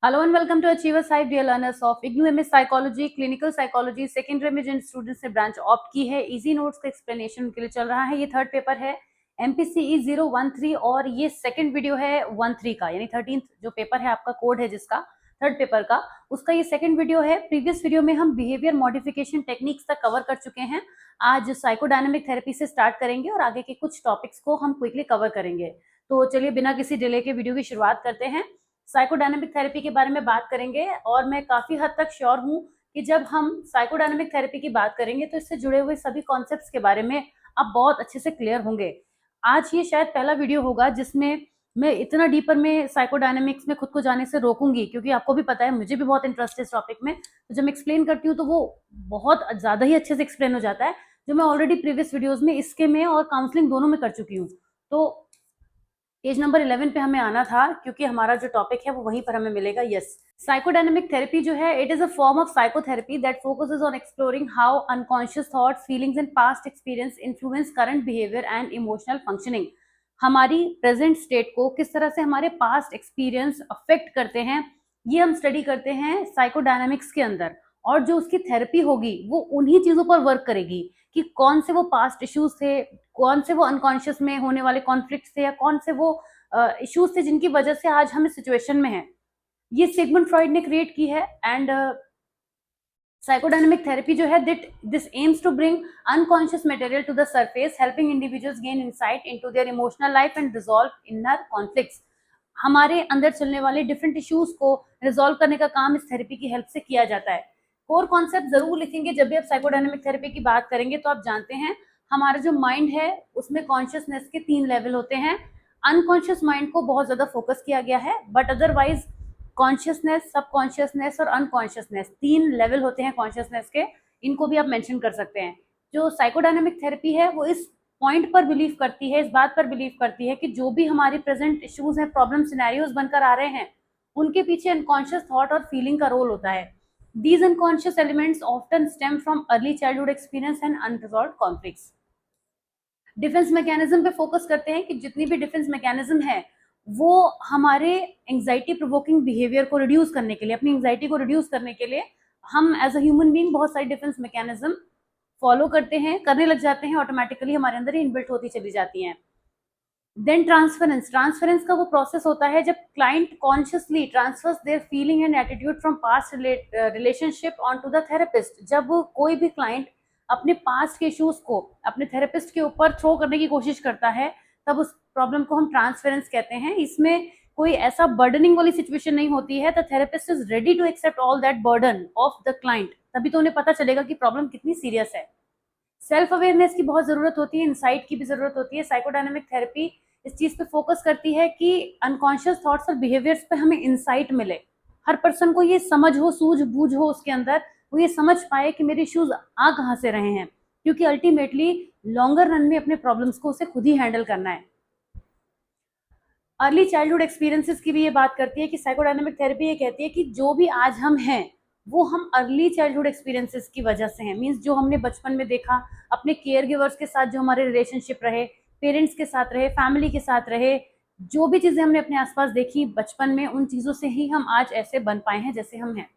Hello and welcome to Achievers Hive, dear learners of IGNOU MS Psychology, Clinical Psychology, second में जिन students ने branch opt की है, easy notes का explanation उनके लिए चल रहा है। ये थर्ड पेपर है MPCE 013 और ये सेकेंड वीडियो है 13 का, यानी 13th जो पेपर है आपका कोड है जिसका थर्ड पेपर का, उसका ये सेकेंड वीडियो है। प्रीवियस वीडियो में हम बिहेवियर मॉडिफिकेशन टेक्निक्स तक कवर कर चुके हैं। आज साइकोडायनेमिक थेरेपी से स्टार्ट करेंगे और आगे के कुछ टॉपिक्स को हम क्विकली कवर करेंगे। तो चलिए बिना किसी डिले के वीडियो की शुरुआत करते हैं। साइकोडायनेमिक थेरेपी के बारे में बात करेंगे और मैं काफी हद तक श्योर हूं कि जब हम साइकोडायनेमिक थेरेपी की बात करेंगे तो इससे जुड़े हुए सभी कॉन्सेप्ट्स के बारे में आप बहुत अच्छे से क्लियर होंगे। आज ये शायद पहला वीडियो होगा जिसमें मैं इतना डीपर में साइकोडायनेमिक्स में खुद को जाने से रोकूंगी, क्योंकि आपको भी पता है मुझे भी बहुत इंटरेस्ट है इस टॉपिक में। तो जब मैं एक्सप्लेन करती हूँ तो वो बहुत ज्यादा ही अच्छे से एक्सप्लेन हो जाता है, जो मैं ऑलरेडी प्रीवियस वीडियोज में इसके में और काउंसलिंग दोनों में कर चुकी हूँ। तो पेज नंबर 11 पे हमें आना था, क्योंकि हमारा जो टॉपिक है वो वहीं पर हमें मिलेगा। यस, साइकोडायनेमिक थेरेपी जो है, it is a form of psychotherapy that focuses on exploring how unconscious thoughts, feelings and past experience influence current behaviour and emotional functioning. हमारी प्रेजेंट स्टेट को किस तरह से हमारे पास्ट एक्सपीरियंस अफेक्ट करते हैं, ये हम स्टडी करते हैं साइकोडायनेमिक्स के अंदर। और जो उसकी थेरेपी होगी वो उन्हीं चीजों पर वर्क करेगी कि कौन से वो पास्ट इश्यूज थे, कौन से वो अनकॉन्शियस में होने वाले कॉन्फ्लिक्ट थे, या कौन से वो इश्यूज थे जिनकी वजह से आज हम इस सिचुएशन में हैं। ये सिगमंड फ्रॉइड ने क्रिएट की है। एंड साइकोडायनेमिक थेरेपी जो है, this aims to bring unconscious material to the surface, helping individuals gain insight into their emotional life and resolve inner conflicts. हमारे अंदर चलने वाले डिफरेंट इश्यूज को रिजॉल्व करने का काम इस थेरेपी की हेल्प से किया जाता है। कोर कॉन्सेप्ट जरूर लिखेंगे जब भी आप साइकोडायनेमिक थेरेपी की बात करेंगे। तो आप जानते हैं हमारा जो माइंड है उसमें कॉन्शियसनेस के 3 लेवल होते हैं। अनकॉन्शियस माइंड को बहुत ज्यादा फोकस किया गया है, बट अदरवाइज कॉन्शियसनेस, सब कॉन्शियसनेस और अनकॉन्शियसनेस 3 लेवल होते हैं कॉन्शियसनेस के। इनको भी आप मेंशन कर सकते हैं। जो साइकोडायनेमिक थेरेपी है वो इस पॉइंट पर बिलीव करती है, इस बात पर बिलीव करती है कि जो भी हमारे प्रेजेंट इश्यूज हैं, प्रॉब्लम सिनेरियोज बनकर आ रहे हैं, उनके पीछे अनकॉन्शियस थॉट और फीलिंग का रोल होता है। These unconscious elements often stem from early childhood experience and unresolved conflicts. Defence mechanism पे फोकस करते हैं कि जितनी भी डिफेंस मैकेनिज्म है वो हमारे एंजाइटी प्रोवोकिंग बिहेवियर को रिड्यूस करने के लिए, अपनी एंजाइटी को रिड्यूस करने के लिए हम एज अ ह्यूमन बीइंग बहुत सारी डिफेंस मैकेनिज्म फॉलो करते हैं, करने लग जाते हैं, ऑटोमेटिकली हमारे अंदर ही इनबिल्ट होती चली जाती हैं। देन ट्रांसफरेंस का वो प्रोसेस होता है जब client consciously transfers their feeling and attitude from past relationship on to the therapist. जब कोई भी क्लाइंट अपने पास्ट के इश्यूज को अपने थेरेपिस्ट के ऊपर थ्रो करने की कोशिश करता है, तब उस प्रॉब्लम को हम ट्रांसफरेंस कहते हैं। इसमें कोई ऐसा बर्डनिंग वाली सिचुएशन नहीं होती है। The therapist is ready to accept all that burden of the client, तभी तो उन्हें पता चलेगा कि प्रॉब्लम कितनी सीरियस है। सेल्फ अवेयरनेस की बहुत जरूरत होती है, इनसाइट की भी जरूरत होती है। साइकोडायनेमिक थेरेपी इस चीज पे फोकस करती है कि अनकॉन्शियस थॉट्स और बिहेवियर्स पे हमें इनसाइट मिले। हर पर्सन को ये समझ हो, सूझबूझ हो उसके अंदर, वो ये समझ पाए कि मेरे इश्यूज आ कहाँ से रहे हैं, क्योंकि अल्टीमेटली लॉन्गर रन में अपने प्रॉब्लम्स को उसे खुद ही हैंडल करना है। अर्ली चाइल्डहुड एक्सपीरियंसेस की भी ये बात करती है कि साइकोडायनेमिक थेरेपी ये कहती है कि जो भी आज हम हैं वो हम अर्ली चाइल्डहुड एक्सपीरियंसेस की वजह से हैं। मीन्स जो हमने बचपन में देखा, अपने केयर गिवर्स के साथ जो हमारे रिलेशनशिप रहे, पेरेंट्स के साथ रहे, फैमिली के साथ रहे, जो भी चीजें हमने अपने आसपास देखी बचपन में, उन चीजों से ही हम आज ऐसे बन पाए हैं जैसे हम हैं।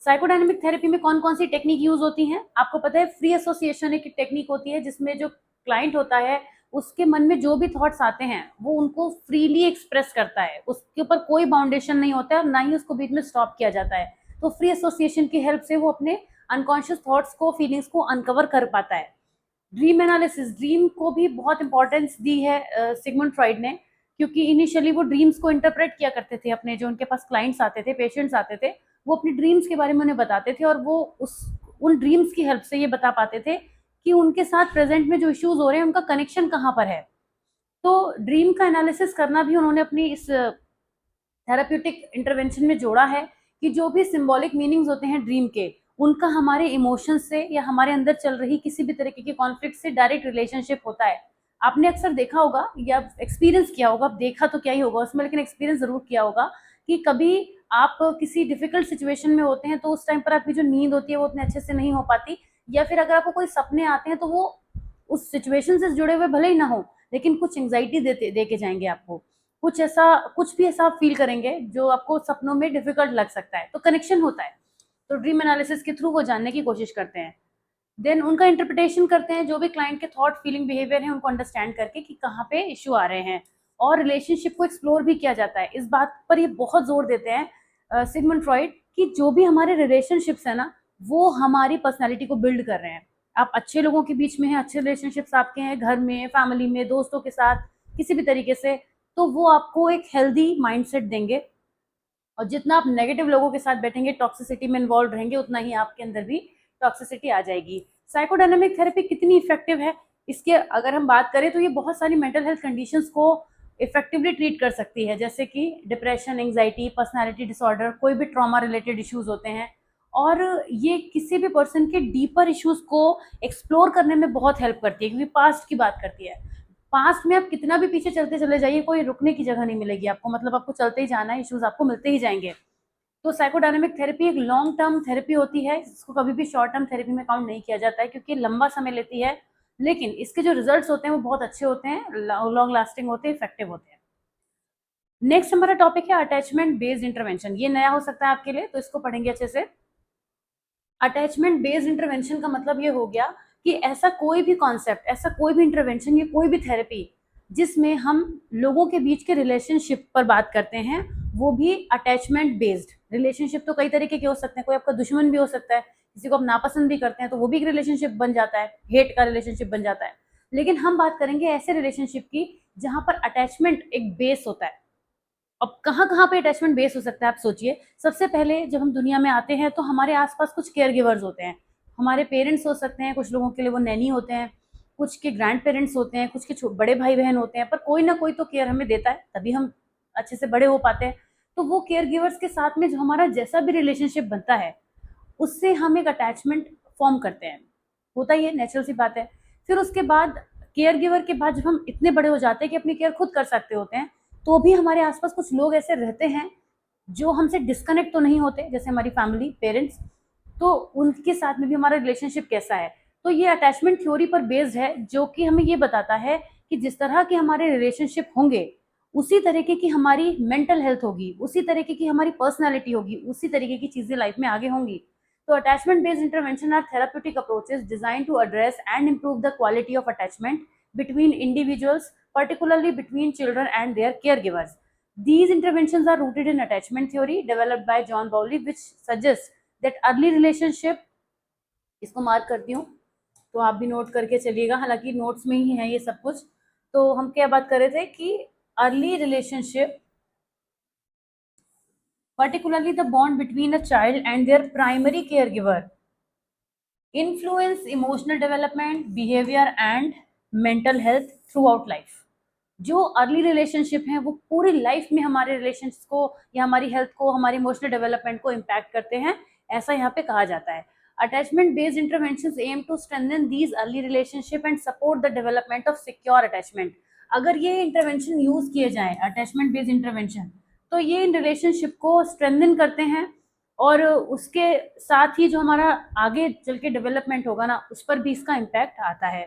साइकोडायनेमिक थेरेपी में कौन कौन सी टेक्निक यूज होती हैं आपको पता है। फ्री एसोसिएशन एक टेक्निक होती है जिसमें जो क्लाइंट होता है उसके मन में जो भी थॉट्स आते हैं वो उनको फ्रीली एक्सप्रेस करता है, उसके ऊपर कोई बाउंडेशन नहीं होता है और ना ही उसको बीच में स्टॉप किया जाता है। तो फ्री एसोसिएशन की हेल्प से वो अपने अनकॉन्शियस थॉट्स को, फीलिंग्स को अनकवर कर पाता है। ड्रीम एनालिसिस, ड्रीम को भी बहुत इंपॉर्टेंस दी है सिगमंड फ्रॉइड ने, क्योंकि इनिशियली वो ड्रीम्स को इंटरप्रेट किया करते थे। अपने जो उनके पास क्लाइंट्स आते थे, पेशेंट्स आते थे, वो अपनी ड्रीम्स के बारे में उन्हें बताते थे और वो उन ड्रीम्स की हेल्प से ये बता पाते थे कि उनके साथ प्रेजेंट में जो इश्यूज हो रहे हैं उनका कनेक्शन कहाँ पर है। तो ड्रीम का एनालिसिस करना भी उन्होंने अपनी इस थेराप्यूटिक इंटरवेंशन में जोड़ा है कि जो भी सिंबॉलिक मीनिंग्स होते हैं ड्रीम के, उनका हमारे इमोशंस से या हमारे अंदर चल रही किसी भी तरीके के कॉन्फ्लिक्ट से डायरेक्ट रिलेशनशिप होता है। आपने अक्सर देखा होगा या एक्सपीरियंस किया होगा, देखा तो क्या ही होगा उसमें, लेकिन एक्सपीरियंस जरूर किया होगा कि कभी आप किसी डिफिकल्ट सिचुएशन में होते हैं तो उस टाइम पर आपकी जो नींद होती है वो उतने अच्छे से नहीं हो पाती, या फिर अगर आपको कोई सपने आते हैं तो वो उस सिचुएशन से जुड़े हुए भले ही ना हो, लेकिन कुछ एंग्जाइटी दे के जाएंगे आपको। कुछ भी ऐसा आप फील करेंगे जो आपको सपनों में डिफिकल्ट लग सकता है, तो कनेक्शन होता है। तो ड्रीम एनालिसिस के थ्रू वो जानने की कोशिश करते हैं, देन उनका इंटरप्रिटेशन करते हैं, जो भी क्लाइंट के थॉट फीलिंग बिहेवियर है उनको अंडरस्टैंड करके कि कहाँ पे इश्यू आ रहे हैं, और रिलेशनशिप को एक्सप्लोर भी किया जाता है। इस बात पर ये बहुत जोर देते हैं सिगमंड फ्रॉइड कि जो भी हमारे रिलेशनशिप्स है ना, वो हमारी पर्सनैलिटी को बिल्ड कर रहे हैं। आप अच्छे लोगों के बीच में हैं, अच्छे रिलेशनशिप्स आपके हैं घर में, फैमिली में, दोस्तों के साथ, किसी भी तरीके से, तो वो आपको एक हेल्दी माइंडसेट देंगे। और जितना आप नेगेटिव लोगों के साथ बैठेंगे, टॉक्सिसिटी में इन्वॉल्व रहेंगे, उतना ही आपके अंदर भी टॉक्सिसिटी आ जाएगी। साइकोडायनामिक थेरेपी कितनी इफेक्टिव है, इसके अगर हम बात करें तो ये बहुत सारी मेंटल हेल्थ कंडीशंस को इफेक्टिवली ट्रीट कर सकती है, जैसे कि डिप्रेशन, एंग्जाइटी, पर्सनालिटी डिसऑर्डर, कोई भी ट्रॉमा रिलेटेड इश्यूज होते हैं। और ये किसी भी पर्सन के डीपर इश्यूज को एक्सप्लोर करने में बहुत हेल्प करती है, क्योंकि पास्ट की बात करती है। पास्ट में आप कितना भी पीछे चलते चले जाइए, कोई रुकने की जगह नहीं मिलेगी आपको, मतलब आपको चलते ही जाना है, इश्यूज आपको मिलते ही जाएंगे। तो साइकोडायनामिक थेरेपी एक लॉन्ग टर्म थेरेपी होती है, इसको कभी भी शॉर्ट टर्म थेरेपी में काउंट नहीं किया जाता है, क्योंकि लंबा समय लेती है, लेकिन इसके जो रिजल्ट्स होते हैं वो बहुत अच्छे होते हैं, लॉन्ग लास्टिंग होते हैं, इफेक्टिव होते हैं। नेक्स्ट हमारा टॉपिक है अटैचमेंट बेस्ड इंटरवेंशन। ये नया हो सकता है आपके लिए, तो इसको पढ़ेंगे अच्छे से। अटैचमेंट बेस्ड इंटरवेंशन का मतलब ये हो गया कि ऐसा कोई भी कॉन्सेप्ट, ऐसा कोई भी इंटरवेंशन या कोई भी थेरेपी जिसमें हम लोगों के बीच के रिलेशनशिप पर बात करते हैं, वो भी अटैचमेंट बेस्ड। रिलेशनशिप तो कई तरीके के हो सकते हैं, कोई आपका दुश्मन भी हो सकता है, किसी को आप नापसंद भी करते हैं तो वो भी एक रिलेशनशिप बन जाता है, हेट का रिलेशनशिप बन जाता है। लेकिन हम बात करेंगे ऐसे रिलेशनशिप की जहां पर अटैचमेंट एक बेस होता है। अब कहाँ कहाँ पे अटैचमेंट बेस हो सकता है, आप सोचिए। सबसे पहले जब हम दुनिया में आते हैं तो हमारे आसपास कुछ केयर गिवर्स होते हैं। हमारे पेरेंट्स हो सकते हैं, कुछ लोगों के लिए वो नैनी होते हैं, कुछ के ग्रैंड पेरेंट्स होते हैं, कुछ के बड़े भाई बहन होते हैं, पर कोई ना कोई तो केयर हमें देता है, तभी हम अच्छे से बड़े हो पाते हैं। तो वो केयर गिवर्स के साथ में जो हमारा जैसा भी रिलेशनशिप बनता है, उससे हम एक अटैचमेंट फॉर्म करते हैं। होता ही है, नेचुरल सी बात है। फिर उसके बाद केयर गिवर के बाद जब हम इतने बड़े हो जाते हैं कि अपनी केयर खुद कर सकते होते हैं, तो भी हमारे आसपास कुछ लोग ऐसे रहते हैं जो हमसे डिस्कनेक्ट तो नहीं होते, जैसे हमारी फैमिली, पेरेंट्स। तो उनके साथ में भी हमारा रिलेशनशिप कैसा है। तो ये अटैचमेंट थ्योरी पर बेस्ड है, जो कि हमें ये बताता है कि जिस तरह के हमारे रिलेशनशिप होंगे, उसी तरीके की हमारी मेंटल हेल्थ होगी, उसी तरीके की हमारी पर्सनैलिटी होगी, उसी तरीके की चीजें लाइफ में आगे होंगी। So attachment based intervention are therapeutic approaches designed to address and improve the quality of attachment between individuals, particularly between children and their caregivers. These interventions are rooted in attachment theory developed by John Bowlby, which suggests that early relationship, इसको mark करती हूँ तो आप भी note करके चलिएगा, हालांकि notes में ही है ये सब कुछ। तो हम क्या बात कर रहे थे कि early relationship, particularly the bond between a child and their primary caregiver, influence emotional development, behavior and mental health throughout life. जो अर्ली रिलेशनशिप हैं वो पूरी लाइफ में हमारे रिलेशंस को या हमारी हेल्थ को, हमारी इमोशनल डेवलपमेंट को इम्पैक्ट करते हैं, ऐसा यहाँ पे कहा जाता है। Attachment based interventions aim to strengthen these early relationship and support the development of secure attachment. अगर ये इंटरवेंशन यूज किए जाए, अटैचमेंट बेस्ड इंटरवेंशन, तो ये इन रिलेशनशिप को स्ट्रेंथन करते हैं, और उसके साथ ही जो हमारा आगे चल के डेवलपमेंट होगा ना, उस पर भी इसका इम्पैक्ट आता है।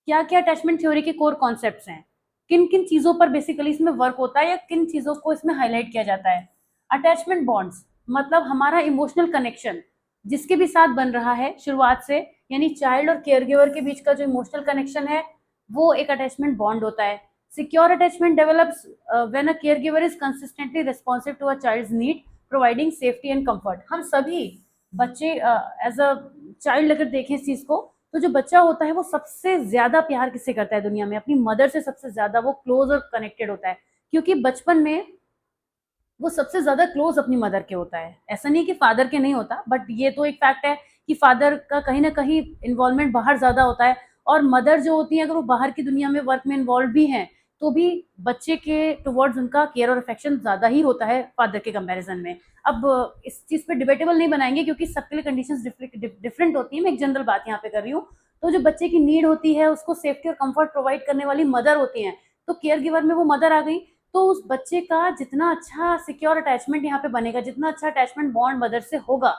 क्या क्या अटैचमेंट थ्योरी के कोर कॉन्सेप्ट्स हैं, किन किन चीजों पर बेसिकली इसमें वर्क होता है या किन चीजों को इसमें हाईलाइट किया जाता है। अटैचमेंट बॉन्ड्स मतलब हमारा इमोशनल कनेक्शन जिसके भी साथ बन रहा है शुरुआत से, यानी चाइल्ड और केयरगिवर के बीच का जो इमोशनल कनेक्शन है, वो एक अटैचमेंट बॉन्ड होता है। Secure attachment develops when a caregiver is consistently responsive to a child's need, providing safety and comfort. हम सभी बच्चे एज अ चाइल्ड अगर देखें इस चीज को, तो जो बच्चा होता है वो सबसे ज्यादा प्यार किससे करता है दुनिया में, अपनी मदर से सबसे ज्यादा वो क्लोज और कनेक्टेड होता है, क्योंकि बचपन में वो सबसे ज्यादा क्लोज अपनी मदर के होता है। ऐसा नहीं कि फादर के नहीं होता, बट ये तो एक फैक्ट है कि फादर का कहीं ना कहीं इन्वॉल्वमेंट बाहर ज्यादा होता है, और मदर जो होती है अगर वो बाहर की दुनिया में वर्क में इन्वॉल्व भी हैं, तो भी बच्चे के टुवर्ड्स उनका केयर और अफेक्शन ज्यादा ही होता है फादर के कंपैरिजन में। अब इस चीज पे डिबेटेबल नहीं बनाएंगे, क्योंकि सबके लिए कंडीशंस डिफरेंट होती है, मैं एक जनरल बात यहाँ पे कर रही हूँ। तो जो बच्चे की नीड होती है, उसको सेफ्टी और कंफर्ट प्रोवाइड करने वाली मदर होती है, तो केयर गिवर में वो मदर आ गई, तो उस बच्चे का जितना अच्छा सिक्योर अटैचमेंट यहाँ पे बनेगा, जितना अच्छा अटैचमेंट बॉन्ड मदर से होगा,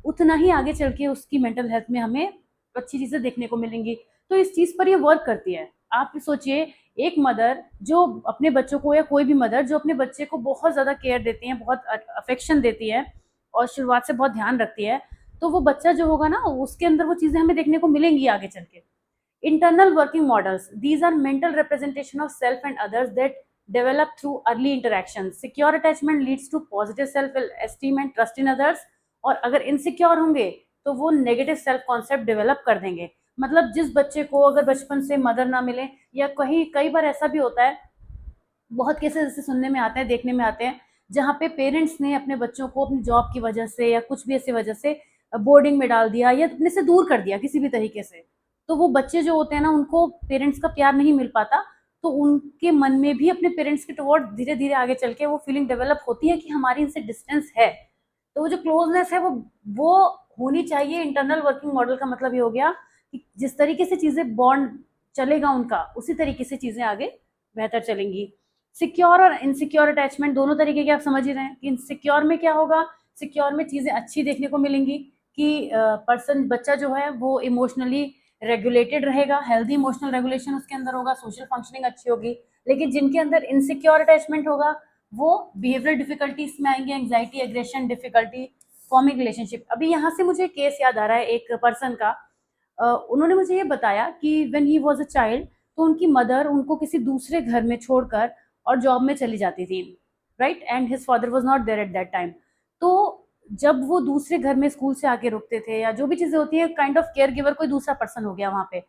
उतना ही आगे चल के उसकी मेंटल हेल्थ में हमें अच्छी चीजें देखने को मिलेंगी। तो इस चीज पर ये वर्क करती है। आप सोचिए, एक मदर जो अपने बच्चों को, या कोई भी मदर जो अपने बच्चे को बहुत ज़्यादा केयर देती है, बहुत अफेक्शन देती है और शुरुआत से बहुत ध्यान रखती है, तो वो बच्चा जो होगा ना, उसके अंदर वो चीज़ें हमें देखने को मिलेंगी आगे चल के। Internal working models. These are mental representation of self and others that develop through early interactions. Secure attachment leads to positive self-esteem and trust in others. और अगर इनसिक्योर होंगे तो वो नेगेटिव सेल्फ कॉन्सेप्ट डेवलप कर देंगे। मतलब जिस बच्चे को अगर बचपन से मदर ना मिले, या कई बार ऐसा भी होता है, बहुत केसेस ऐसे सुनने में आते हैं, देखने में आते हैं, जहाँ पे पेरेंट्स ने अपने बच्चों को अपनी जॉब की वजह से या कुछ भी ऐसी वजह से बोर्डिंग में डाल दिया या अपने से दूर कर दिया किसी भी तरीके से। तो वो बच्चे जो होते हैं ना, उनको पेरेंट्स का प्यार नहीं मिल पाता, तो उनके मन में भी अपने पेरेंट्स के टुवर्ड धीरे धीरे आगे चल के वो फीलिंग डेवलप होती है कि हमारी इनसे डिस्टेंस है। तो वो जो क्लोजनेस है वो होनी चाहिए। इंटरनल वर्किंग मॉडल का मतलब ये हो गया कि जिस तरीके से चीज़ें बॉन्ड चलेगा उनका, उसी तरीके से चीज़ें आगे बेहतर चलेंगी। सिक्योर और इनसिक्योर अटैचमेंट दोनों तरीके के आप समझ ही रहे हैं कि सिक्योर में क्या होगा, सिक्योर में चीज़ें अच्छी देखने को मिलेंगी कि बच्चा जो है वो इमोशनली रेगुलेटेड रहेगा, हेल्दी इमोशनल रेगुलेशन उसके अंदर होगा, सोशल फंक्शनिंग अच्छी होगी। लेकिन जिनके अंदर इनसिक्योर अटैचमेंट होगा वो बिहेवियरल डिफिकल्टीज में आएंगे, anxiety, aggression, difficulty forming relationship. अभी यहाँ से मुझे केस याद आ रहा है एक पर्सन का। उन्होंने मुझे ये बताया कि when he was a child, तो उनकी मदर उनको किसी दूसरे घर में छोड़कर और जॉब में चली जाती थी, right, and his father was not there at that time. तो जब वो दूसरे घर में स्कूल से आके रुकते थे, या जो भी चीज़ें होती है, काइंड ऑफ केयर गिवर कोई दूसरा पर्सन हो गया वहाँ पे,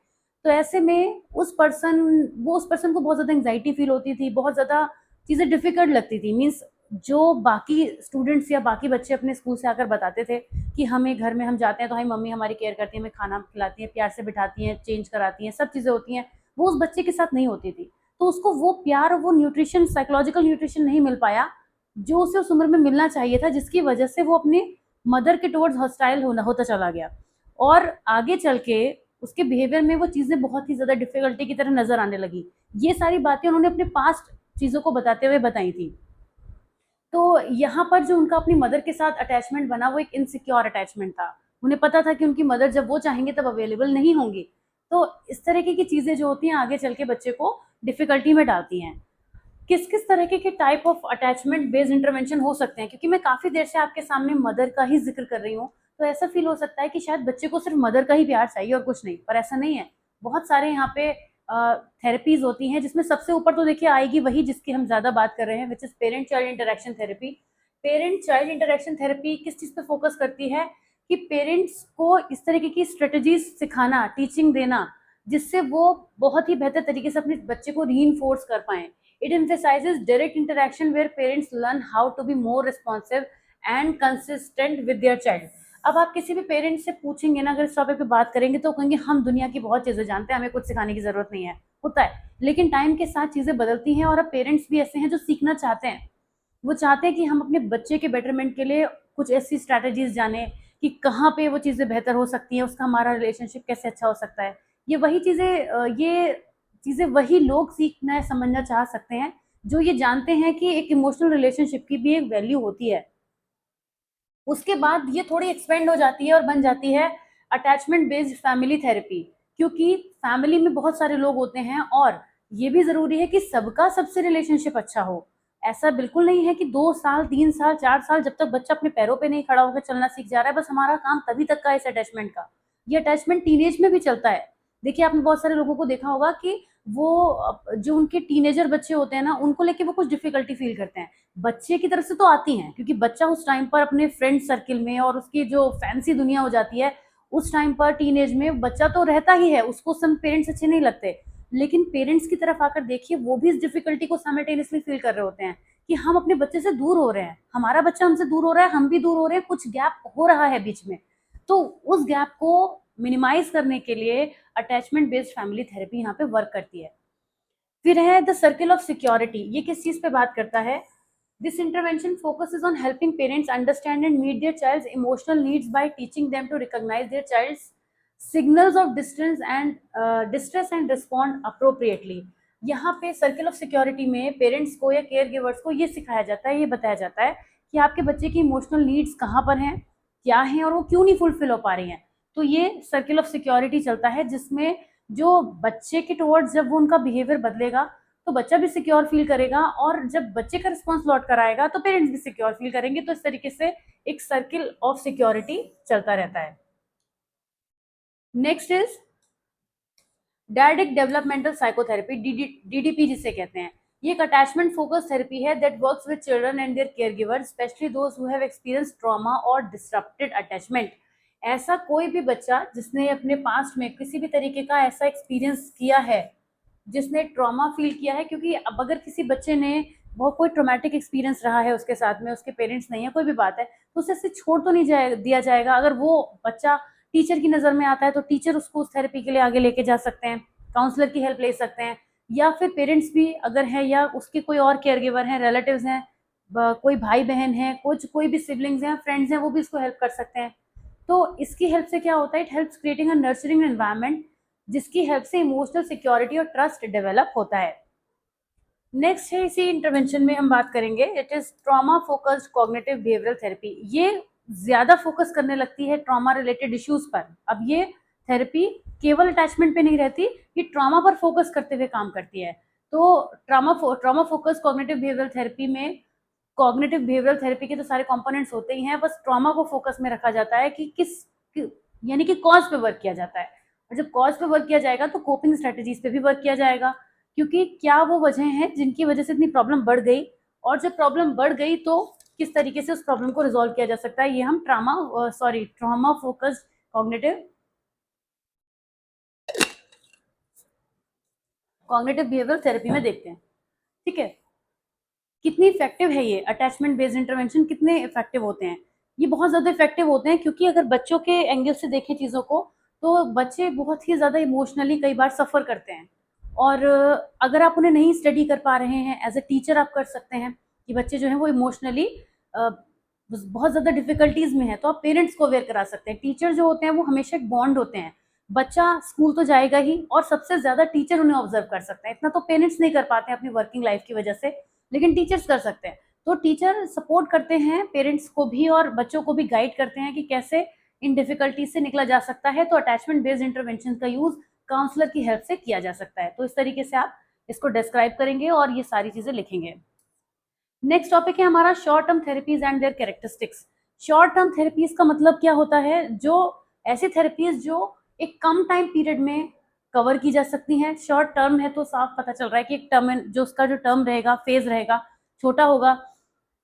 तो ऐसे में उस पर्सन को बहुत ज़्यादा एंग्जाइटी फील होती थी, बहुत ज़्यादा चीज़ें डिफिकल्ट लगती थी। मीन्स जो बाकी स्टूडेंट्स या बाकी बच्चे अपने स्कूल से आकर बताते थे कि हमें घर में हम जाते हैं तो हमारी मम्मी हमारी केयर करती है, हमें खाना खिलाती है, प्यार से बिठाती हैं, चेंज कराती हैं, सब चीज़ें होती हैं, वो उस बच्चे के साथ नहीं होती थी। तो उसको वो प्यार, वो न्यूट्रिशन, साइकोलॉजिकल न्यूट्रिशन नहीं मिल पाया जो उसे उस उम्र में मिलना चाहिए था, जिसकी वजह से वो अपने मदर के टुवर्ड्स हॉस्टाइल होता चला गया। और आगे चल के उसके बिहेवियर में वो चीज़ें बहुत ही ज़्यादा डिफिकल्टी की तरह नजर आने लगी। ये सारी बातें उन्होंने अपने पास्ट चीज़ों को बताते हुए बताई थी। तो यहाँ पर जो उनका अपनी मदर के साथ अटैचमेंट बना, वो एक इनसिक्योर अटैचमेंट था। उन्हें पता था कि उनकी मदर जब वो चाहेंगे तब अवेलेबल नहीं होंगी। तो इस तरीके की चीज़ें जो होती हैं आगे चल के बच्चे को डिफिकल्टी में डालती हैं। किस किस तरीके के type of attachment based intervention हो सकते हैं, क्योंकि मैं काफ़ी देर से आपके सामने मदर का ही जिक्र कर रही हूँ, तो ऐसा फील हो सकता है कि शायद बच्चे को सिर्फ मदर का ही प्यार चाहिए और कुछ नहीं, पर ऐसा नहीं है। बहुत सारे यहाँ पे थेरेपीज होती हैं, जिसमें सबसे ऊपर तो देखिए आएगी वही जिसकी हम ज़्यादा बात कर रहे हैं, which is parent child interaction therapy. Parent child interaction therapy किस चीज़ पे फोकस करती है कि पेरेंट्स को इस तरीके की स्ट्रेटजीज सिखाना, टीचिंग देना, जिससे वो बहुत ही बेहतर तरीके से अपने बच्चे को रीइंफोर्स कर पाएँ। It emphasizes direct interaction where parents learn how to be more responsive and consistent with their child. अब आप किसी भी पेरेंट्स से पूछेंगे ना, अगर इस टॉपिक पे बात करेंगे, तो कहेंगे हम दुनिया की बहुत चीज़ें जानते हैं, हमें कुछ सिखाने की ज़रूरत नहीं है। होता है, लेकिन टाइम के साथ चीज़ें बदलती हैं, और अब पेरेंट्स भी ऐसे हैं जो सीखना चाहते हैं। वो चाहते हैं कि हम अपने बच्चे के बेटरमेंट के लिए कुछ ऐसी स्ट्रैटेजीज जाने कि कहाँ पे वो चीज़ें बेहतर हो सकती हैं, उसका हमारा रिलेशनशिप कैसे अच्छा हो सकता है। ये चीज़ें वही लोग सीखना समझना चाह सकते हैं जो ये जानते हैं कि एक इमोशनल रिलेशनशिप की भी एक वैल्यू होती है। उसके बाद ये थोड़ी एक्सपेंड हो जाती है और बन जाती है अटैचमेंट बेस्ड फैमिली थेरेपी, क्योंकि फैमिली में बहुत सारे लोग होते हैं और ये भी ज़रूरी है कि सबका सबसे रिलेशनशिप अच्छा हो। ऐसा बिल्कुल नहीं है कि 2 साल, 3 साल, 4 साल, जब तक बच्चा अपने पैरों पे नहीं खड़ा होकर चलना सीख जा रहा है, बस हमारा काम तभी तक का इस अटैचमेंट का। ये अटैचमेंट टीनेज में भी चलता है। देखिए, आपने बहुत सारे लोगों को देखा होगा कि वो जो उनके टीनेजर बच्चे होते हैं ना, उनको लेके वो कुछ डिफिकल्टी फील करते हैं। बच्चे की तरफ से तो आती हैं, क्योंकि बच्चा उस टाइम पर अपने फ्रेंड सर्किल में और उसकी जो फैंसी दुनिया हो जाती है, उस टाइम पर टीनेज में बच्चा तो रहता ही है, उसको सब पेरेंट्स अच्छे नहीं लगते। लेकिन पेरेंट्स की तरफ आकर देखिए, वो भी इस डिफिकल्टी को साइमल्टेनियसली फील कर रहे होते हैं कि हम अपने बच्चे से दूर हो रहे हैं, हमारा बच्चा हमसे दूर हो रहा है, हम भी दूर हो रहे हैं, कुछ गैप हो रहा है बीच में। तो उस गैप को मिनिमाइज करने के लिए अटैचमेंट बेस्ड फैमिली थेरेपी यहाँ पे वर्क करती है। फिर है द सर्किल ऑफ सिक्योरिटी। ये किस चीज पे बात करता है? This intervention focuses on helping parents understand and meet their child's emotional needs by teaching them to recognize their child's signals of distress and respond appropriately. यहाँ पे सर्किल ऑफ सिक्योरिटी में पेरेंट्स को या केयर गिवर्स को ये सिखाया जाता है, ये बताया जाता है कि आपके बच्चे की इमोशनल नीड्स कहाँ पर हैं, क्या हैं, और वो क्यों नहीं फुलफिल हो पा रही हैं। तो ये सर्किल ऑफ सिक्योरिटी चलता है, जिसमें जो बच्चे के टुवर्ड्स जब वो उनका बिहेवियर बदलेगा तो बच्चा भी सिक्योर फील करेगा, और जब बच्चे का रिस्पॉन्स लौट कर आएगा तो पेरेंट्स भी सिक्योर फील करेंगे। तो इस तरीके से एक सर्किल ऑफ सिक्योरिटी चलता रहता है। Next is direct developmental psychotherapy, DDP जिसे कहते हैं। ये एक अटैचमेंट फोकस थेरेपी है that works with children and their caregiver, specially those who have experience trauma और डिसरप्टेड अटैचमेंट। ऐसा कोई भी बच्चा जिसने अपने पास्ट में किसी भी तरीके का ऐसा एक्सपीरियंस किया है, जिसने ट्रॉमा फील किया है, क्योंकि अब अगर किसी बच्चे ने बहुत कोई ट्रॉमेटिक एक्सपीरियंस रहा है उसके साथ में, उसके पेरेंट्स नहीं है, कोई भी बात है, तो उसे ऐसे छोड़ तो नहीं दिया जाएगा। अगर वो बच्चा टीचर की नज़र में आता है तो टीचर उसको उस थेरेपी के लिए आगे लेके जा सकते हैं, काउंसलर की हेल्प ले सकते हैं, या फिर पेरेंट्स भी अगर है, या उसके कोई और केयर गिवर हैं, रिलेटिव्स हैं, कोई भाई बहन है, कुछ कोई भी सिबलिंग्स हैं, फ्रेंड्स हैं, वो भी इसको हेल्प कर सकते हैं। तो इसकी हेल्प से क्या होता है, it helps creating a nurturing environment, जिसकी हेल्प से इमोशनल सिक्योरिटी और ट्रस्ट डेवलप होता है। नेक्स्ट है, इसी इंटरवेंशन में हम बात करेंगे, it is trauma focused cognitive behavioural therapy. ये ज्यादा फोकस करने लगती है ट्रॉमा रिलेटेड इश्यूज पर। अब ये थेरेपी केवल अटैचमेंट पे नहीं रहती, ये ट्रॉमा पर फोकस करते हुए काम करती है। तो trauma focus cognitive behavioural therapy में कॉग्निटिव बिहेवियरल थेरेपी के तो सारे कंपोनेंट्स होते ही हैं, बस ट्रॉमा को फोकस में रखा जाता है कि यानी कि कॉज पे वर्क किया जाता है। और जब कॉज पे वर्क किया जाएगा तो कोपिंग स्ट्रेटेजीज पे भी वर्क किया जाएगा, क्योंकि क्या वो वजह हैं जिनकी वजह से इतनी प्रॉब्लम बढ़ गई, और जब प्रॉब्लम बढ़ गई तो किस तरीके से उस प्रॉब्लम को रिजॉल्व किया जा सकता है, ये हम trauma focused cognitive behavioural therapy में देखते हैं। ठीक है, कितनी इफेक्टिव है ये अटैचमेंट बेस्ड इंटरवेंशन, कितने इफेक्टिव होते हैं? ये बहुत ज़्यादा इफेक्टिव होते हैं, क्योंकि अगर बच्चों के एंगल से देखें चीज़ों को, तो बच्चे बहुत ही ज़्यादा इमोशनली कई बार सफ़र करते हैं, और अगर आप उन्हें नहीं स्टडी कर पा रहे हैं, एज अ टीचर आप कर सकते हैं कि बच्चे जो हैं वो इमोशनली बहुत ज़्यादा डिफिकल्टीज में है, तो आप पेरेंट्स को अवेयर करा सकते हैं। टीचर जो होते हैं वो हमेशा एक बॉन्ड होते हैं, बच्चा स्कूल तो जाएगा ही, और सबसे ज़्यादा टीचर उन्हें ऑब्जर्व कर सकते हैं। इतना तो पेरेंट्स नहीं कर पाते हैं अपनी वर्किंग लाइफ की वजह से, लेकिन टीचर्स कर सकते हैं। तो टीचर सपोर्ट करते हैं पेरेंट्स को भी, और बच्चों को भी गाइड करते हैं कि कैसे इन डिफिकल्टीज से निकला जा सकता है। तो अटैचमेंट बेस्ड इंटरवेंशन का यूज काउंसलर की हेल्प से किया जा सकता है। तो इस तरीके से आप इसको डिस्क्राइब करेंगे और ये सारी चीजें लिखेंगे। नेक्स्ट टॉपिक है हमारा short term therapies and there characteristics. Short term therapies का मतलब क्या होता है, जो ऐसी थेरेपीज जो एक कम टाइम पीरियड में कवर की जा सकती हैं। शॉर्ट टर्म है तो साफ पता चल रहा है कि एक टर्म जो उसका जो टर्म रहेगा, फेज रहेगा, छोटा होगा,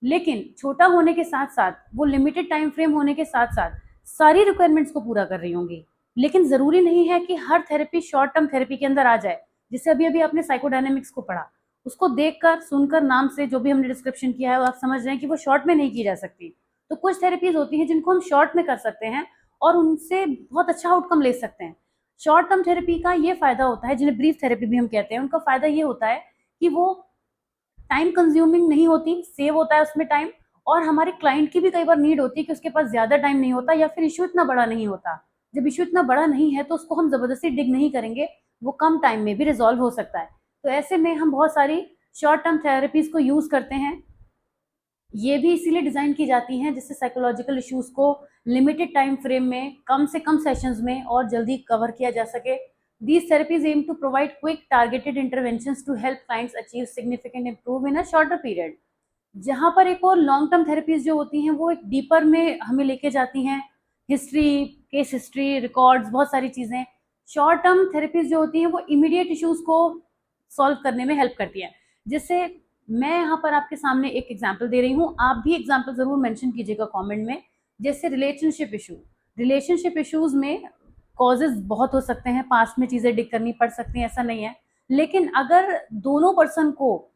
लेकिन छोटा होने के साथ साथ वो लिमिटेड टाइम फ्रेम होने के साथ साथ सारी रिक्वायरमेंट्स को पूरा कर रही होंगी। लेकिन जरूरी नहीं है कि हर थेरेपी शॉर्ट टर्म थेरेपी के अंदर आ जाए। जैसे अभी अभी आपने साइकोडायनेमिक्स को पढ़ा, उसको देखकर सुनकर नाम से जो भी हमने डिस्क्रिप्शन किया है, वो आप समझ रहे हैं कि वो शॉर्ट में नहीं की जा सकती। तो कुछ थेरेपीज होती हैं जिनको हम शॉर्ट में कर सकते हैं और उनसे बहुत अच्छा आउटकम ले सकते हैं। शॉर्ट टर्म थेरेपी का ये फायदा होता है, जिन्हें ब्रीफ थेरेपी भी हम कहते हैं, उनका फायदा ये होता है कि वो टाइम कंज्यूमिंग नहीं होती, सेव होता है उसमें टाइम, और हमारे क्लाइंट की भी कई बार नीड होती है कि उसके पास ज्यादा टाइम नहीं होता, या फिर इशू इतना बड़ा नहीं होता। जब इशू इतना बड़ा नहीं है तो उसको हम जबरदस्ती डिग नहीं करेंगे, वो कम टाइम में भी रिजॉल्व हो सकता है। तो ऐसे में हम बहुत सारी शॉर्ट टर्म थेरेपीज को यूज करते हैं। ये भी इसीलिए डिजाइन की जाती हैं जिससे साइकोलॉजिकल इश्यूज को लिमिटेड टाइम फ्रेम में, कम से कम सेशंस में और जल्दी कवर किया जा सके। These therapies aim to provide quick targeted interventions to help clients achieve significant improve in a shorter period। जहाँ पर एक और लॉन्ग टर्म थेरेपीज जो होती हैं वो एक डीपर में हमें लेके जाती हैं, हिस्ट्री, केस हिस्ट्री, रिकॉर्ड्स, बहुत सारी चीज़ें। शॉर्ट टर्म थेरेपीज जो होती हैं वो इमीडिएट इश्यूज को सॉल्व करने में हेल्प करती हैं। जिससे मैं यहाँ पर आपके सामने एक एग्जाम्पल दे रही हूँ, आप भी एग्जाम्पल ज़रूर मेंशन कीजिएगा कमेंट में। जैसे रिलेशनशिप इश्यूज में कॉजेज बहुत हो सकते हैं, पास्ट में चीज़ें डिग करनी पड़ सकती हैं, ऐसा नहीं है, लेकिन अगर दोनों पर्सन को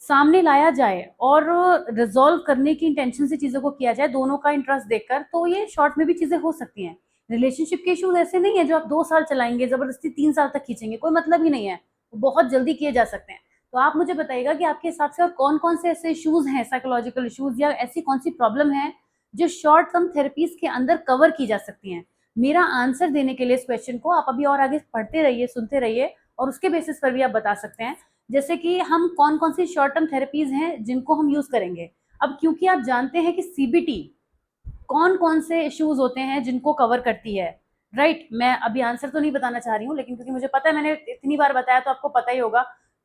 सामने लाया जाए और रिजॉल्व करने की इंटेंशन से चीज़ों को किया जाए, दोनों का इंटरेस्ट देखकर, तो ये शॉर्ट में भी चीज़ें हो सकती हैं। रिलेशनशिप के इश्यूज ऐसे नहीं है जो आप 2 साल चलाएंगे, जबरदस्ती 3 साल तक खींचेंगे, कोई मतलब ही नहीं है, बहुत जल्दी किए जा सकते हैं। तो आप मुझे बताइएगा कि आपके हिसाब से और कौन कौन से ऐसे इश्यूज हैं, साइकोलॉजिकल इश्यूज, या ऐसी कौन सी प्रॉब्लम है जो शॉर्ट टर्म थेरेपीज के अंदर कवर की जा सकती हैं। मेरा आंसर देने के लिए इस क्वेश्चन को आप अभी और आगे पढ़ते रहिए, सुनते रहिए, और उसके बेसिस पर भी आप बता सकते हैं जैसे कि हम कौन कौन सी शॉर्ट टर्म थेरेपीज हैं जिनको हम यूज करेंगे। अब क्योंकि आप जानते हैं कि सीबीटी कौन कौन से इश्यूज होते हैं जिनको कवर करती है, राइट मैं अभी आंसर तो नहीं बताना चाह रही हूँ, लेकिन क्योंकि मुझे पता है मैंने इतनी बार बताया तो आपको पता ही होगा,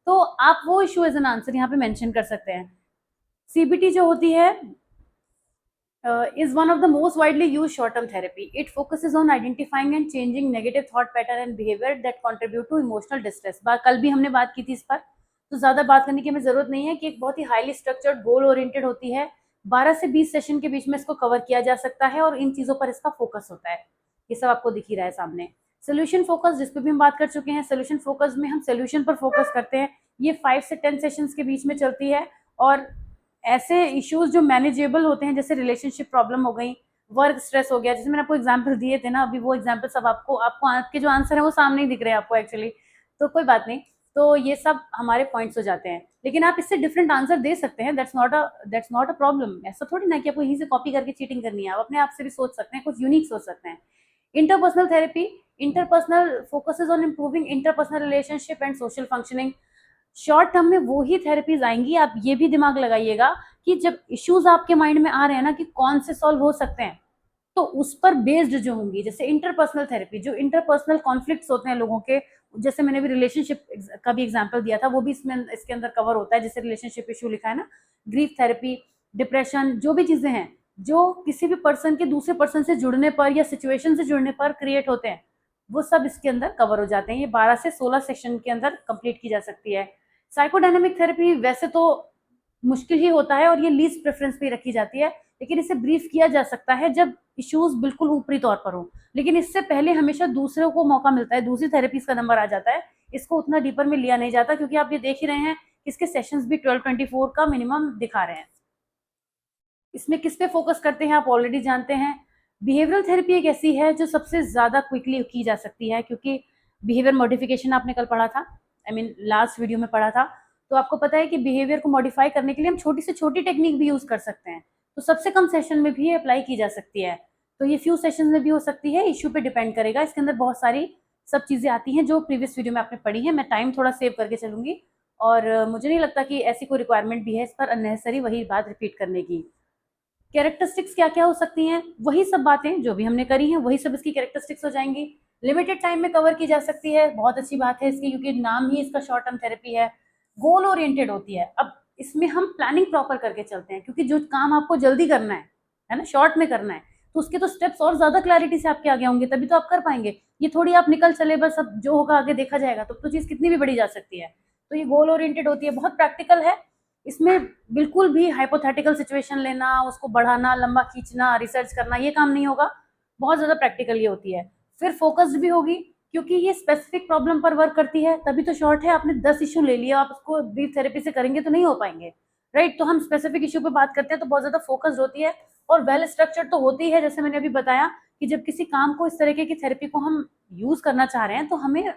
तो आप वो इशू एज एन आंसर यहाँ पे मेंशन कर सकते हैं। सीबीटी जो होती है is one of the most widely used short-term therapy. It focuses on identifying and changing negative thought pattern and behavior that contribute to emotional distress. कल भी हमने बात की थी इस पर, तो ज़्यादा बात करने की हमें ज़रूरत नहीं है कि एक बहुत ही हाईली स्ट्रक्चर्ड गोल ओरिएंटेड होती है। 12 से 20 सेशन के बीच में इसको कवर किया जा सकता है और इन चीज़ों पर इसका फोकस होता है। ये सब आपको दिख ही रहा है सामने। सोल्यूशन फोकस जिस पे भी हम बात कर चुके हैं, सोल्यूशन फोकस में हम सोल्यूशन पर फोकस करते हैं। ये 5 से 10 सेशंस के बीच में चलती है और ऐसे इश्यूज जो मैनेजेबल होते हैं, जैसे रिलेशनशिप प्रॉब्लम हो गई, वर्क स्ट्रेस हो गया, जैसे मैंने आपको एग्जांपल दिए थे ना, अभी वो एग्जांपल सब आपको आपको आपके जो आंसर है वो सामने ही दिख रहे हैं आपको एक्चुअली, तो कोई बात नहीं। तो ये सब हमारे पॉइंट्स हो जाते हैं, लेकिन आप इससे डिफरेंट आंसर दे सकते हैं, दैट्स नॉट अ प्रॉब्लम। ऐसा थोड़ी ना कि आपको यहीं से कॉपी करके चीटिंग करनी है, आप अपने आप से भी सोच सकते हैं, कुछ यूनिक सोच सकते हैं। Interpersonal therapy, interpersonal focuses on improving interpersonal relationship and social functioning. Short term में वो ही थेरेपीज आएंगी, आप ये भी दिमाग लगाइएगा कि जब इश्यूज आपके माइंड में आ रहे हैं ना कि कौन से सॉल्व हो सकते हैं, तो उस पर बेस्ड जो होंगी, जैसे इंटरपर्सनल थेरेपी, जो इंटरपर्सनल कॉन्फ्लिक्ट्स होते हैं लोगों के, जैसे मैंने भी रिलेशनशिप का भी एग्जांपल दिया था, वो भी इसमें इसके अंदर कवर होता है, जैसे रिलेशनशिप इशू लिखा है ना, ग्रीफ थेरेपी, डिप्रेशन, जो भी चीजें हैं जो किसी भी पर्सन के दूसरे पर्सन से जुड़ने पर या सिचुएशन से जुड़ने पर क्रिएट होते हैं, वो सब इसके अंदर कवर हो जाते हैं। ये 12 से 16 सेक्शन के अंदर कंप्लीट की जा सकती है। साइकोडायनामिक थेरेपी वैसे तो मुश्किल ही होता है और ये लीस्ट प्रेफरेंस पे रखी जाती है, लेकिन इसे ब्रीफ किया जा सकता है जब इश्यूज बिल्कुल ऊपरी तौर पर हो, लेकिन इससे पहले हमेशा दूसरों को मौका मिलता है, दूसरी थेरेपीज का नंबर आ जाता है, इसको उतना डीपर में लिया नहीं जाता, क्योंकि आप ये देख ही रहे हैं इसके सेशंस भी 12-24 का मिनिमम दिखा रहे हैं। इसमें किस पे फोकस करते हैं आप ऑलरेडी जानते हैं। बिहेवियरल थेरेपी एक ऐसी है जो सबसे ज्यादा क्विकली की जा सकती है, क्योंकि बिहेवियर मॉडिफिकेशन आपने कल पढ़ा था, आई मीन लास्ट वीडियो में पढ़ा था, तो आपको पता है कि बिहेवियर को मॉडिफाई करने के लिए हम छोटी से छोटी टेक्निक भी यूज कर सकते हैं, तो सबसे कम सेशन में भी अप्लाई की जा सकती है। तो ये फ्यू सेशन में भी हो सकती है, इश्यू पे डिपेंड करेगा, इसके अंदर बहुत सारी सब चीजें आती हैं जो प्रीवियस वीडियो में आपने पढ़ी है। मैं टाइम थोड़ा सेव करके चलूंगी और मुझे नहीं लगता कि ऐसी कोई रिक्वायरमेंट भी है इस पर अननेसेसरी वही बात रिपीट करने की। कैरेक्टरिस्टिक्स क्या क्या हो सकती हैं, वही सब बातें जो भी हमने करी हैं वही सब इसकी कैरेक्टरिस्टिक्स हो जाएंगी। लिमिटेड टाइम में कवर की जा सकती है, बहुत अच्छी बात है इसकी, क्योंकि नाम ही इसका शॉर्ट टर्म थेरेपी है, गोल ओरिएंटेड होती है। अब इसमें हम प्लानिंग प्रॉपर करके चलते हैं, क्योंकि जो काम आपको जल्दी करना है ना, शॉर्ट में करना है, तो उसके तो स्टेप्स और ज्यादा क्लैरिटी से आपके आगे होंगे, तभी तो आप कर पाएंगे। ये थोड़ी आप निकल चले बस अब जो होगा आगे देखा जाएगा, तो चीज कितनी भी बड़ी जा सकती है। तो ये गोल ओरिएंटेड होती है, बहुत प्रैक्टिकल है। इसमें बिल्कुल भी हाइपोथेटिकल सिचुएशन लेना, उसको बढ़ाना, लंबा खींचना, रिसर्च करना, ये काम नहीं होगा, बहुत ज्यादा प्रैक्टिकल ये होती है। फिर फोकस्ड भी होगी, क्योंकि ये स्पेसिफिक प्रॉब्लम पर वर्क करती है, तभी तो शॉर्ट है। आपने 10 इशू ले लिया, आप उसको ब्रीफ थेरेपी से करेंगे तो नहीं हो पाएंगे, राइट। तो हम स्पेसिफिक इशू पे बात करते हैं तो बहुत ज्यादा फोकस्ड होती है और वेल स्ट्रक्चर्ड तो होती है। जैसे मैंने अभी बताया कि जब किसी काम को, इस तरीके की थेरेपी को हम यूज करना चाह रहे हैं, तो हमें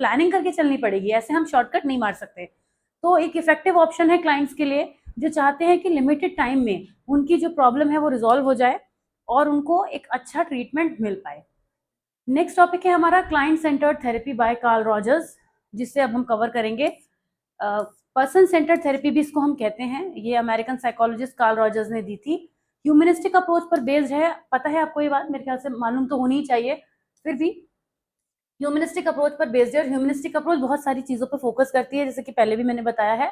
प्लानिंग करके चलनी पड़ेगी, ऐसे हम शॉर्टकट नहीं मार सकते। तो एक इफेक्टिव ऑप्शन है क्लाइंट्स के लिए जो चाहते हैं कि लिमिटेड टाइम में उनकी जो प्रॉब्लम है वो रिजॉल्व हो जाए और उनको एक अच्छा ट्रीटमेंट मिल पाए। नेक्स्ट टॉपिक है हमारा client centred therapy by Carl Rogers, जिससे अब हम कवर करेंगे। पर्सन सेंटर्ड थेरेपी भी इसको हम कहते हैं, ये अमेरिकन साइकोलॉजिस्ट कार्ल रॉजर्स ने दी थी। ह्यूमनिस्टिक अप्रोच पर बेस्ड है, पता है आपको ये बात, मेरे ख्याल से मालूम तो होनी ही चाहिए, फिर भी ह्यूमनिस्टिक अप्रोच पर बेस्ड है। और ह्यूमनिस्टिक अप्रोच बहुत सारी चीजों पर फोकस करती है, जैसे कि पहले भी मैंने बताया है।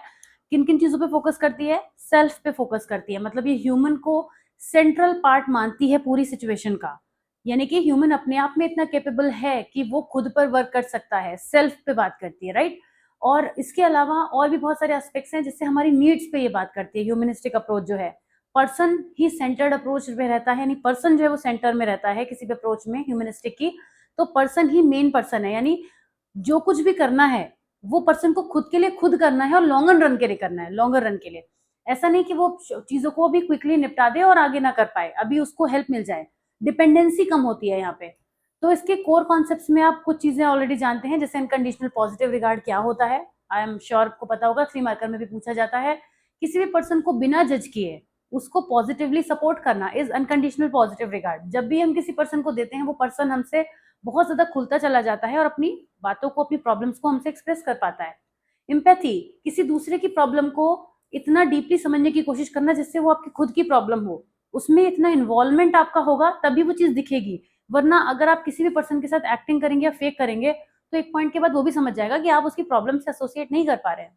किन किन चीजों पे फोकस करती है, सेल्फ पे फोकस करती है, मतलब ये ह्यूमन को सेंट्रल पार्ट मानती है पूरी सिचुएशन का, यानी कि ह्यूमन अपने आप में इतना कैपेबल है कि वो खुद पर वर्क कर सकता है, सेल्फ पे बात करती है, राइट। और इसके अलावा और भी बहुत सारे एस्पेक्ट्स हैं जिससे हमारी नीड्स पे ये बात करती है। ह्यूमनिस्टिक अप्रोच जो है पर्सन ही सेंटर्ड अप्रोच में रहता है, यानी पर्सन जो है वो सेंटर में रहता है किसी भी अप्रोच में ह्यूमनिस्टिक की, तो पर्सन ही मेन पर्सन है, यानी जो कुछ भी करना है वो पर्सन को खुद के लिए खुद करना है और लॉन्गर रन के लिए करना है, लॉन्गर रन के लिए। ऐसा नहीं कि वो चीजों को भी क्विकली निपटा दे और आगे ना कर पाए, अभी उसको हेल्प मिल जाए, डिपेंडेंसी कम होती है यहाँ पे। तो इसके कोर कॉन्सेप्ट्स में आप कुछ चीजें ऑलरेडी जानते हैं, जैसे अनकंडीशनल पॉजिटिव रिगार्ड क्या होता है, आई एम श्योर आपको पता होगा, 3 मार्कर में भी पूछा जाता है। किसी भी पर्सन को बिना जज किए उसको पॉजिटिवली सपोर्ट करना इज अनकंडीशनल पॉजिटिव रिगार्ड। जब भी हम किसी पर्सन को देते हैं वो पर्सन हमसे बहुत ज्यादा खुलता चला जाता है और अपनी बातों को, अपनी प्रॉब्लम्स को हमसे एक्सप्रेस कर पाता है। एम्पैथी, किसी दूसरे की प्रॉब्लम को इतना डीपली समझने की कोशिश करना जिससे वो आपकी खुद की प्रॉब्लम हो, उसमें इतना इन्वॉल्वमेंट आपका होगा तभी वो चीज दिखेगी, वरना अगर आप किसी भी पर्सन के साथ एक्टिंग करेंगे या फेक करेंगे तो एक पॉइंट के बाद वो भी समझ जाएगा कि आप उसकी प्रॉब्लम से एसोसिएट नहीं कर पा रहे हैं।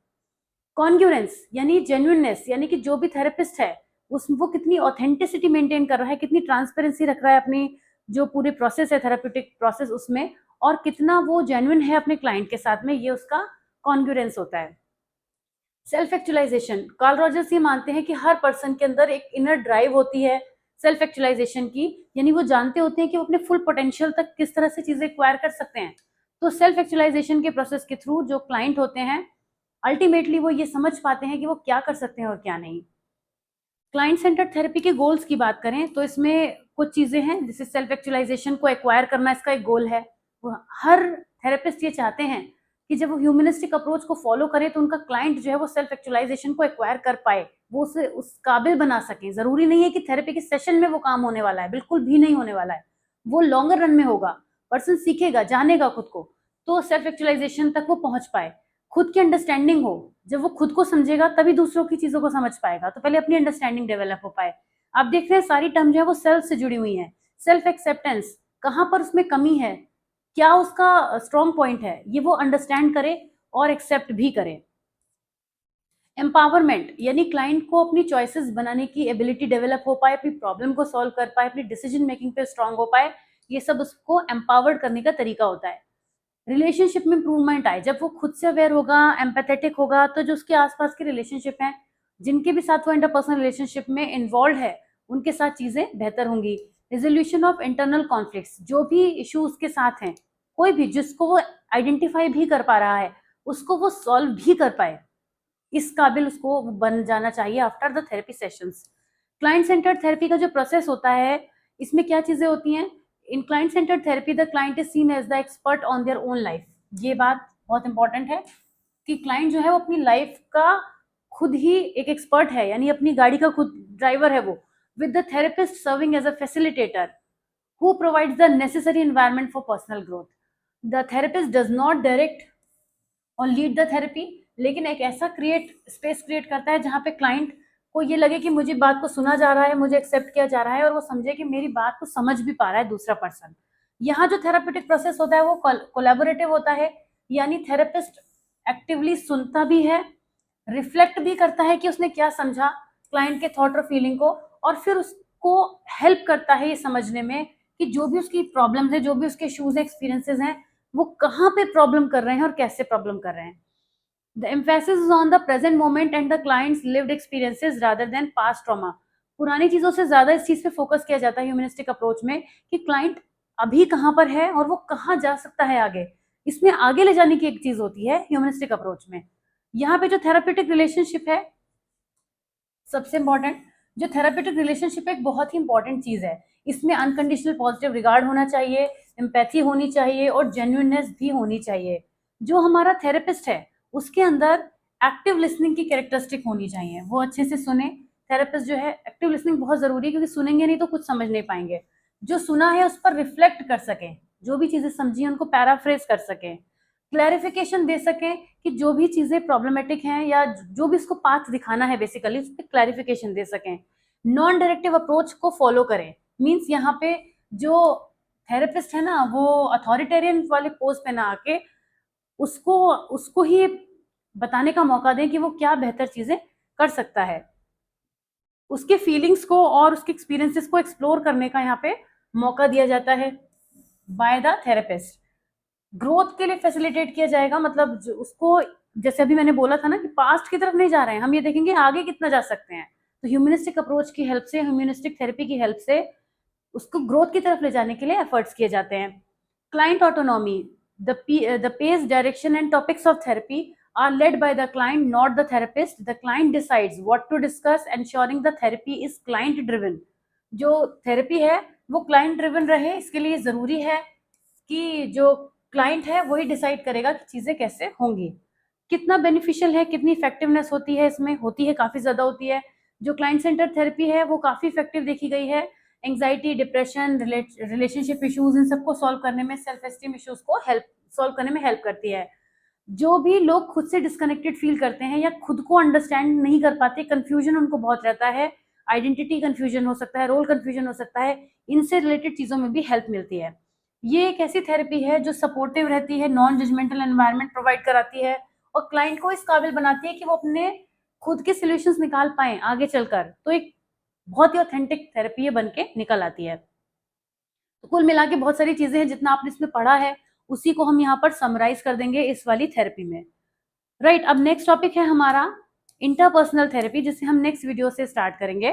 कॉन्ग्रुएंस यानी जेन्युइननेस, यानी कि जो भी थेरेपिस्ट है वो कितनी ऑथेंटिसिटी मेंटेन कर रहा है, कितनी ट्रांसपेरेंसी रख रहा है अपनी जो पूरी प्रोसेस है थेरेप्यूटिक प्रोसेस उसमें, और कितना वो जेन्युइन है अपने क्लाइंट के साथ में, ये उसका कॉन्ग्रुएंस होता है। सेल्फ एक्चुअलाइजेशन, कार्ल रॉजर्स ये मानते हैं कि हर पर्सन के अंदर एक इनर ड्राइव होती है सेल्फ एक्चुअलाइजेशन की, यानी वो जानते होते हैं कि वो अपने फुल पोटेंशियल तक किस तरह से चीजें एक्वायर कर सकते हैं। तो सेल्फ एक्चुअलाइजेशन के प्रोसेस के थ्रू जो क्लाइंट होते हैं अल्टीमेटली वो ये समझ पाते हैं कि वो क्या कर सकते हैं और क्या नहीं। क्लाइंट सेंटर्ड थेरेपी के गोल्स की बात करें तो इसमें कुछ चीजें हैं, जैसे सेल्फ एक्चुअलाइजेशन को एक्वायर करना इसका एक गोल है। हर थेरेपिस्ट ये चाहते हैं कि जब वो ह्यूमनिस्टिक अप्रोच को फॉलो करें तो उनका क्लाइंट जो है वो सेल्फ एक्चुअलाइजेशन को एक्वायर कर पाए, वो उसे उस काबिल बना सके। जरूरी नहीं है कि थेरेपी के सेशन में वो काम होने वाला है, बिल्कुल भी नहीं होने वाला है, वो लॉन्गर रन में होगा। पर्सन सीखेगा, जानेगा खुद को, तो सेल्फ एक्चुअलाइजेशन तक वो पहुंच पाए। खुद की अंडरस्टैंडिंग हो, जब वो खुद को समझेगा तभी दूसरों की चीजों को समझ पाएगा, तो पहले अपनी अंडरस्टैंडिंग डेवलप हो पाए। आप देख रहे हैं सारी टर्म जो है वो सेल्फ से जुड़ी हुई है। सेल्फ एक्सेप्टेंस, कहाँ पर उसमें कमी है, क्या उसका स्ट्रॉन्ग पॉइंट है, ये वो अंडरस्टैंड करे और एक्सेप्ट भी करे। एम्पावरमेंट यानी क्लाइंट को अपनी चॉइसेस बनाने की एबिलिटी डेवलप हो पाए, अपनी प्रॉब्लम को सॉल्व कर पाए, अपनी डिसीजन मेकिंग पे स्ट्रांग हो पाए, ये सब उसको एम्पावर्ड करने का तरीका होता है। रिलेशनशिप में इंप्रूवमेंट आए, जब वो खुद से अवेयर होगा, एम्पैथेटिक होगा, तो जो उसके आसपास के रिलेशनशिप हैं, जिनके भी साथ वो इंटरपर्सनल रिलेशनशिप में इन्वॉल्व है, उनके साथ चीजें बेहतर होंगी। रिजोल्यूशन ऑफ इंटरनल कॉन्फ्लिक्ट्स, जो भी इशू उसके साथ हैं, कोई भी जिसको वो आइडेंटिफाई भी कर पा रहा है, उसको वो सॉल्व भी कर पाए, इस काबिल उसको बन जाना चाहिए after the therapy sessions. Client centred therapy का जो प्रोसेस होता है, इसमें क्या चीजें होती हैं। In client centred therapy the client is seen as the expert on their own life. ये बात बहुत इंपॉर्टेंट है कि क्लाइंट जो है वो अपनी लाइफ का खुद ही एक एक्सपर्ट है, यानी अपनी गाड़ी का खुद ड्राइवर है वो, with the therapist serving as a facilitator who provides the necessary environment for personal growth. The therapist does not direct और लीड द थेरेपी, लेकिन एक ऐसा स्पेस क्रिएट करता है जहाँ पे क्लाइंट को ये लगे कि मुझे बात को सुना जा रहा है, मुझे एक्सेप्ट किया जा रहा है, और वो समझे कि मेरी बात को समझ भी पा रहा है दूसरा पर्सन। यहाँ जो थेराप्यूटिक प्रोसेस होता है वो कोलैबोरेटिव होता है, यानी थेरेपिस्ट एक्टिवली सुनता भी है, रिफ्लेक्ट भी करता है कि उसने क्या समझा क्लाइंट के थॉट और फीलिंग को, और फिर उसको हेल्प करता है ये समझने में कि जो भी उसकी प्रॉब्लम्स है, जो भी उसके इश्यूज एक्सपीरियंसेस हैं, वो कहाँ पे प्रॉब्लम कर रहे हैं और कैसे प्रॉब्लम कर रहे हैं। The emphasis is on the present moment and the clients lived experiences rather than past trauma. पुरानी चीजों से ज्यादा इस चीज पे फोकस किया जाता है ह्यूमनिस्टिक अप्रोच में कि क्लाइंट अभी कहाँ पर है और वो कहाँ जा सकता है आगे। इसमें आगे ले जाने की एक चीज होती है ह्यूमनिस्टिक अप्रोच में। यहाँ पे जो थेराप्यूटिक रिलेशनशिप है, सबसे इंपॉर्टेंट, जो थेराप्यूटिक रिलेशनशिप एक बहुत ही इंपॉर्टेंट चीज है। इसमें अनकंडीशनल पॉजिटिव रिगार्ड होना चाहिए, एम्पैथी होनी चाहिए और जेन्युइननेस भी होनी चाहिए। जो हमारा थेरेपिस्ट है उसके अंदर एक्टिव लिसनिंग की कैरेक्टरिस्टिक होनी चाहिए, वो अच्छे से सुने। थेरेपिस्ट जो है, एक्टिव लिसनिंग बहुत जरूरी है, क्योंकि सुनेंगे नहीं तो कुछ समझ नहीं पाएंगे। जो सुना है उस पर रिफ्लेक्ट कर सकें, जो भी चीजें समझी हैं उनको पैराफ्रेज कर सकें, क्लैरिफिकेशन दे सकें कि जो भी चीजें प्रॉब्लमेटिक हैं या जो भी उसको पाथ दिखाना है बेसिकली उस पर क्लैरिफिकेशन दे सकें। नॉन डायरेक्टिव अप्रोच को फॉलो करें, मीन्स यहाँ पे जो थेरेपिस्ट है ना वो अथॉरिटेरियन वाले पोज पे ना आके उसको उसको ही बताने का मौका दें कि वो क्या बेहतर चीजें कर सकता है। उसके फीलिंग्स को और उसके एक्सपीरियंसेस को एक्सप्लोर करने का यहाँ पे मौका दिया जाता है बाय द थेरेपिस्ट। ग्रोथ के लिए फैसिलिटेट किया जाएगा, मतलब उसको, जैसे अभी मैंने बोला था ना कि पास्ट की तरफ नहीं जा रहे हैं हम, ये देखेंगे आगे कितना जा सकते हैं। तो ह्यूमनिस्टिक अप्रोच की हेल्प से, ह्यूमनिस्टिक थेरेपी की हेल्प से उसको ग्रोथ की तरफ ले जाने के लिए एफर्ट्स किए जाते हैं। Client autonomy, the pace, direction and topics of therapy are led by the client, not the therapist. The client decides what to discuss, ensuring the therapy is client driven. जो थेरेपी है वो client driven रहे, इसके लिए जरूरी है कि जो क्लाइंट है वही डिसाइड करेगा कि चीजें कैसे होंगी। कितना बेनिफिशियल है, कितनी इफेक्टिवनेस होती है इसमें, होती है काफी ज्यादा होती है। जो क्लाइंट सेंटर थेरेपी है वो काफी इफेक्टिव देखी गई है। एंग्जाइटी, डिप्रेशन, रिलेशनशिप इश्यूज, इन सबको सॉल्व करने में, सेल्फ एस्टीम इश्यूज को सॉल्व करने में हेल्प करती है। जो भी लोग खुद से डिस्कनेक्टेड फील करते हैं या खुद को अंडरस्टैंड नहीं कर पाते, कंफ्यूजन उनको बहुत रहता है, आइडेंटिटी कन्फ्यूजन हो सकता है, रोल कन्फ्यूजन हो सकता है, इनसे रिलेटेड चीज़ों में भी हेल्प मिलती है। ये एक ऐसी थेरेपी है जो सपोर्टिव रहती है, नॉन जजमेंटल एनवायरनमेंट प्रोवाइड कराती है और क्लाइंट को इस काबिल बनाती है कि वो अपने खुद के सॉल्यूशंस निकाल पाएँ आगे चलकर। तो एक बहुत ही ऑथेंटिक थेरेपी ये बन के निकल आती है। तो कुल मिला के बहुत सारी चीज़ें हैं, जितना आपने इसमें पढ़ा है, उसी को हम यहाँ पर समराइज़ कर देंगे इस वाली थेरेपी में। राइट, अब नेक्स्ट टॉपिक है हमारा इंटरपर्सनल थेरेपी, जिसे हम नेक्स्ट वीडियो से स्टार्ट करेंगे,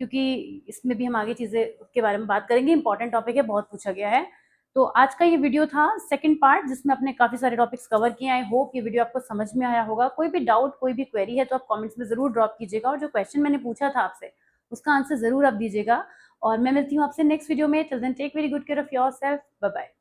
क्योंकि इसमें भी हम आगे चीज़ें के बारे में बात करेंगे। इंपॉर्टेंट टॉपिक है, बहुत पूछा गया है। तो आज का ये वीडियो था सेकंड पार्ट, जिसमें आपने काफ़ी सारे टॉपिक्स कवर किए। आई होप ये वीडियो आपको समझ में आया होगा। कोई भी डाउट, कोई भी क्वेरी है तो आप कमेंट्स में ज़रूर ड्रॉप कीजिएगा, और जो क्वेश्चन मैंने पूछा था आपसे उसका आंसर ज़रूर आप दीजिएगा। और मैं मिलती हूँ आपसे नेक्स्ट वीडियो में। Till then take very good care of yourself. Bye bye.